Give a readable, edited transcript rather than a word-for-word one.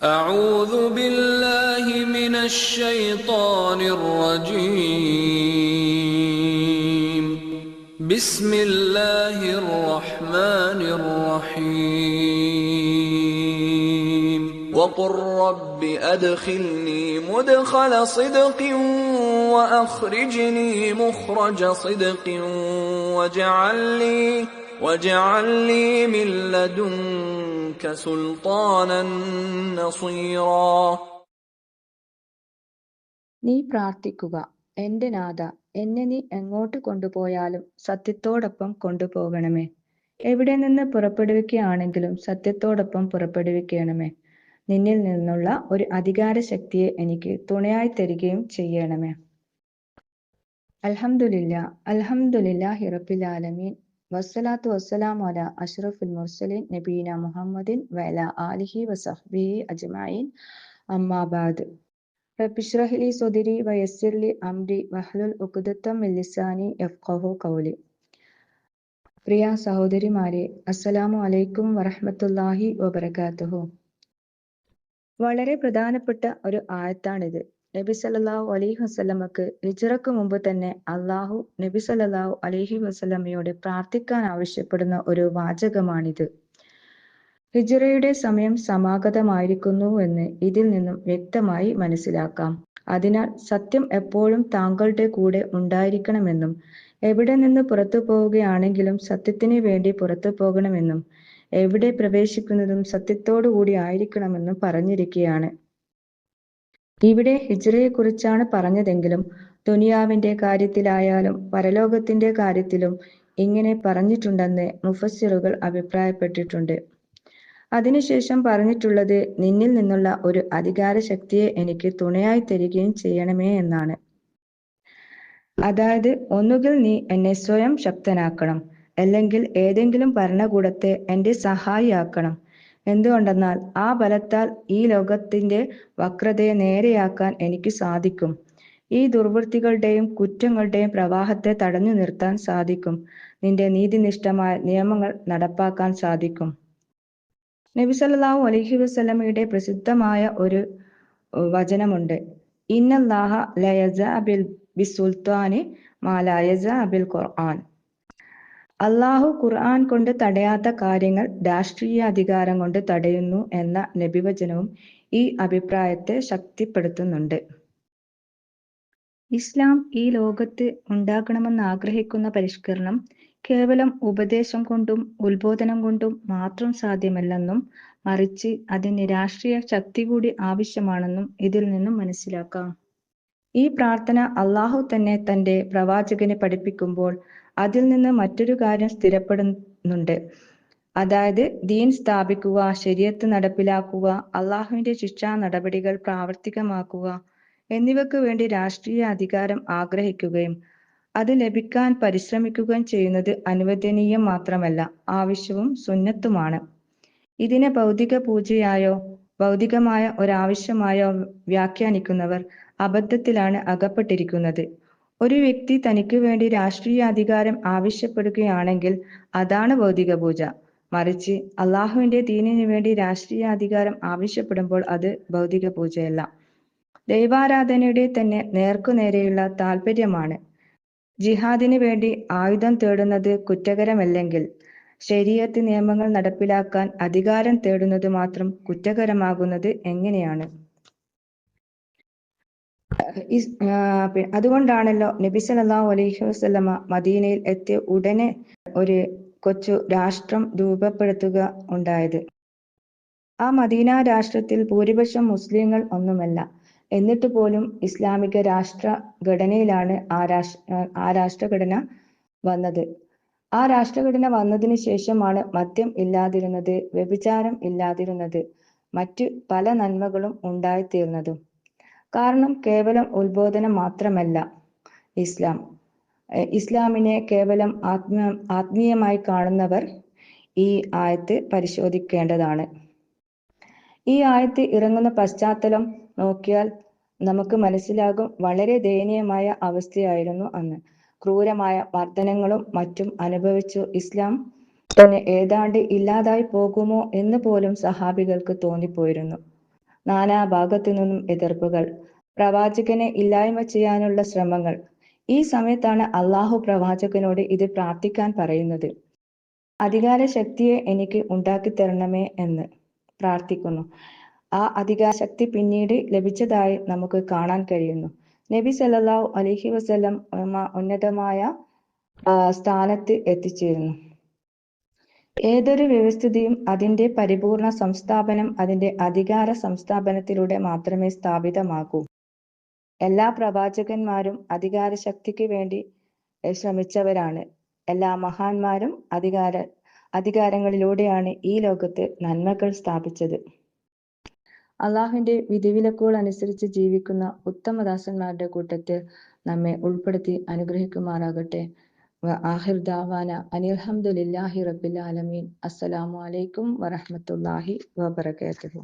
أعوذ بالله من الشيطان الرجيم بسم الله الرحمن الرحيم وقل رب أدخلني مدخل صدق وأخرجني مخرج صدق واجعل لي من لدنك سلطانا نصيرا. നീ പ്രാർത്ഥിക്കുക, എന്റെ നാഥ, എന്നെ നീ എങ്ങോട്ട് കൊണ്ടുപോയാലും സത്യത്തോടൊപ്പം കൊണ്ടുപോകണമേ. എവിടെ നിന്ന് പുറപ്പെടുവിക്കുകയാണെങ്കിലും സത്യത്തോടൊപ്പം പുറപ്പെടുവിക്കണമേ. നിന്നിൽ നിന്നുള്ള ഒരു അധികാര ശക്തിയെ എനിക്ക് തുണയായി തരികയും ചെയ്യണമേ. അൽഹംദുലില്ലാഹി റബ്ബിൽ ആലമീൻ. വസ്സലാത്തു വസ്സലാമു അലാ അഷ്റഫുൽ മുർസലീൻ നബീന മുഹമ്മദിൻ വഅലാ ആലിഹി വസഹ്ബിഹി അജ്മഈൻ. അമ്മാ ബഅദ്. റബ്ബി ഇശ്റഹ് ലി സദ്രി വയസ്സിർ ലി അംരി വഹ്ലുൽ ഉഖ്ദത്തം മിൻ ലിസാനി യഫ്ഖഹു ഖൗലി. പ്രിയ സഹോദരിമാരെ, അസ്സലാമു അലൈക്കും വറഹ്മത്തുള്ളാഹി വബറകാതുഹു. വളരെ പ്രധാനപ്പെട്ട ഒരു ആയത്താണിത്. നബി സല്ലല്ലാഹു അലൈഹി വസല്ലമക്ക് ഹിജ്റക്ക് മുമ്പ് തന്നെ അള്ളാഹു നബി സല്ലല്ലാഹു അലൈഹി വസല്ലമയോട് പ്രാർത്ഥിക്കാൻ ആവശ്യപ്പെടുന്ന ഒരു വാചകമാണിത്. ഹിജ്റയുടെ സമയം സമാഗതമായിരിക്കുന്നുവെന്ന് ഇതിൽ നിന്നും വ്യക്തമായി മനസ്സിലാക്കാം. അതിനാൽ സത്യം എപ്പോഴും താങ്കളുടെ കൂടെ ഉണ്ടായിരിക്കണമെന്നും എവിടെ നിന്ന് പുറത്തു പോവുകയാണെങ്കിലും സത്യത്തിന് വേണ്ടി പുറത്തു പോകണമെന്നും എവിടെ പ്രവേശിക്കുന്നതും സത്യത്തോടുകൂടി ആയിരിക്കണമെന്നും പറഞ്ഞിരിക്കുകയാണ്. ഇവിടെ ഹിജ്റയെക്കുറിച്ചാണ് പറഞ്ഞതെങ്കിലും ദുനിയാവിന്റെ കാര്യത്തിലായാലും പരലോകത്തിന്റെ കാര്യത്തിലും ഇങ്ങനെ പറഞ്ഞിട്ടുണ്ടെന്ന് മുഫസ്സിറുകൾ അഭിപ്രായപ്പെട്ടിട്ടുണ്ട്. അതിനുശേഷം പറഞ്ഞിട്ടുള്ളത് നിന്നിൽ നിന്നുള്ള ഒരു അധികാര ശക്തിയെ എനിക്ക് തുണയായി തരികയും ചെയ്യണമേ എന്നാണ്. അതായത് ഒന്നുകിൽ നീ എന്നെ സ്വയം ശക്തനാക്കണം, അല്ലെങ്കിൽ ഏതെങ്കിലും ഭരണകൂടത്തെ എന്റെ സഹായിയാക്കണം. എന്തുകൊണ്ടെന്നാൽ ആ ബലത്താൽ ഈ ലോകത്തിന്റെ വക്രതയെ നേരെയാക്കാൻ എനിക്ക് സാധിക്കും. ഈ ദുർവൃത്തികളുടെയും കുറ്റങ്ങളുടെയും പ്രവാഹത്തെ തടഞ്ഞു നിർത്താൻ സാധിക്കും. നിന്റെ നീതിനിഷ്ഠമായ നിയമങ്ങൾ നടപ്പാക്കാൻ സാധിക്കും. നബി സല്ലല്ലാഹു അലൈഹി വസല്ലമയുടെ പ്രസിദ്ധമായ ഒരു വചനമുണ്ട്. ഇന്നല്ലാഹ ലയസഅ ബിസ്സുൽത്താനി മാ ലാ യസഅ ബിൽ ഖുർആൻ. അള്ളാഹു ഖുർആൻ കൊണ്ട് തടയാത്ത കാര്യങ്ങൾ രാഷ്ട്രീയ അധികാരം കൊണ്ട് തടയുന്നു എന്ന നബിവചനവും ഈ അഭിപ്രായത്തെ ശക്തിപ്പെടുത്തുന്നുണ്ട്. ഇസ്ലാം ഈ ലോകത്ത് ഉണ്ടാക്കണമെന്ന് ആഗ്രഹിക്കുന്ന പരിഷ്കരണം കേവലം ഉപദേശം കൊണ്ടും ഉത്ബോധനം കൊണ്ടും മാത്രം സാധ്യമല്ലെന്നും മറിച്ച് അതിന് രാഷ്ട്രീയ ശക്തി കൂടി ആവശ്യമാണെന്നും ഇതിൽ നിന്നും മനസ്സിലാക്കാം. ഈ പ്രാർത്ഥന അള്ളാഹു തന്നെ തന്റെ പ്രവാചകനെ പഠിപ്പിക്കുമ്പോൾ അതിൽ നിന്ന് മറ്റൊരു കാര്യം സ്ഥിരപ്പെടുന്നുണ്ട്. അതായത് ദീൻ സ്ഥാപിക്കുക, ശരീഅത്ത് നടപ്പിലാക്കുക, അള്ളാഹുവിന്റെ ശിക്ഷാ നടപടികൾ പ്രാവർത്തികമാക്കുക എന്നിവയ്ക്ക് വേണ്ടി രാഷ്ട്രീയ അധികാരം ആഗ്രഹിക്കുകയും അത് ലഭിക്കാൻ പരിശ്രമിക്കുകയും ചെയ്യുന്നത് അനുവദനീയം മാത്രമല്ല, ആവശ്യവും സുന്നത്തുമാണ്. ഇതിനെ ഭൗതിക പൂജയായോ ഭൗതികമായ ഒരാവശ്യമായോ വ്യാഖ്യാനിക്കുന്നവർ അബദ്ധത്തിലാണ് അകപ്പെട്ടിരിക്കുന്നത്. ഒരു വ്യക്തി തനിക്ക് വേണ്ടി രാഷ്ട്രീയ അധികാരം ആവശ്യപ്പെടുകയാണെങ്കിൽ അതാണ് ഭൗതിക പൂജ. മറിച്ച് അള്ളാഹുവിന്റെ ദീനിനു വേണ്ടി രാഷ്ട്രീയ അധികാരം ആവശ്യപ്പെടുമ്പോൾ അത് ഭൗതിക പൂജയല്ല, ദൈവാരാധനയുടെ തന്നെ നേർക്കുനേരെയുള്ള താല്പര്യമാണ്. ജിഹാദിന് വേണ്ടി ആയുധം തേടുന്നത് കുറ്റകരമല്ലെങ്കിൽ ശരീഅത്ത് നിയമങ്ങൾ നടപ്പിലാക്കാൻ അധികാരം തേടുന്നത് മാത്രം കുറ്റകരമാകുന്നത് എങ്ങനെയാണ്? അതുകൊണ്ടാണല്ലോ നബി സല്ലല്ലാഹു അലൈഹി വസല്ലമ മദീനയിൽ എത്തിയ ഉടനെ ഒരു കൊച്ചു രാഷ്ട്രം രൂപപ്പെടുത്തുക ഉണ്ടായത്. ആ മദീന രാഷ്ട്രത്തിൽ ഭൂരിപക്ഷം മുസ്ലിങ്ങൾ ഒന്നുമല്ല. എന്നിട്ട് പോലും ഇസ്ലാമിക രാഷ്ട്രഘടനയിലാണ് ആ രാഷ്ട്രഘടന വന്നത്. ആ രാഷ്ട്രഘടന വന്നതിന് ശേഷമാണ് മദ്യം ഇല്ലാതിരുന്നത്, വ്യഭിചാരം ഇല്ലാതിരുന്നത്, മറ്റു പല നന്മകളും ഉണ്ടായിത്തീർന്നതും. കാരണം കേവലം ഉത്ബോധനം മാത്രമല്ല ഇസ്ലാമിനെ കേവലം ആത്മീയമായി കാണുന്നവർ ഈ ആയത്ത് പരിശോധിക്കേണ്ടതാണ്. ഈ ആയത്ത് ഇറങ്ങുന്ന പശ്ചാത്തലം നോക്കിയാൽ നമുക്ക് മനസ്സിലാകും, വളരെ ദയനീയമായ അവസ്ഥയായിരുന്നു അന്ന്. ക്രൂരമായ മർദ്ദനങ്ങളും മറ്റും അനുഭവിച്ചു ഇസ്ലാം തന്നെ ഏതാണ്ട് ഇല്ലാതായി പോകുമോ എന്ന് പോലും സഹാബികൾക്ക് തോന്നിപ്പോയിരുന്നു. നാനാഭാഗത്തു നിന്നും എതിർപ്പുകൾ, പ്രവാചകനെ ഇല്ലായ്മ ചെയ്യാനുള്ള ശ്രമങ്ങൾ. ഈ സമയത്താണ് അള്ളാഹു പ്രവാചകനോട് ഇത് പ്രാർത്ഥിക്കാൻ പറയുന്നത്. അധികാര ശക്തിയെ എനിക്ക് ഉണ്ടാക്കിത്തരണമേ എന്ന് പ്രാർത്ഥിക്കുന്നു. ആ അധികാരശക്തി പിന്നീട് ലഭിച്ചതായി നമുക്ക് കാണാൻ കഴിയുന്നു. നബി സല്ലല്ലാഹു അലൈഹി വസല്ലം ഉന്നതമായ സ്ഥാനത്ത് എത്തിച്ചേരുന്നു. ഏതൊരു വ്യവസ്ഥിതിയും അതിന്റെ പരിപൂർണ സംസ്ഥാപനം അതിന്റെ അധികാര സംസ്ഥാപനത്തിലൂടെ മാത്രമേ സ്ഥാപിതമാകൂ. എല്ലാ പ്രവാചകന്മാരും അധികാരശക്തിക്ക് വേണ്ടി ശ്രമിച്ചവരാണ്. എല്ലാ മഹാന്മാരും അധികാരങ്ങളിലൂടെയാണ് ഈ ലോകത്ത് നന്മകൾ സ്ഥാപിച്ചത്. അള്ളാഹുവിന്റെ വിധിവിലക്കുകൾ അനുസരിച്ച് ജീവിക്കുന്ന ഉത്തമദാസന്മാരുടെ കൂട്ടത്തിൽ നമ്മെ ഉൾപ്പെടുത്തി അനുഗ്രഹിക്കുമാറാകട്ടെ. ആഖിർ ദഅവാന അനിൽ ഹംദുലില്ലാഹി റബ്ബിൽ ആലമീൻ. അസ്സലാമു അലൈക്കും വറഹ്മത്തുള്ളാഹി വബറകാതുഹു.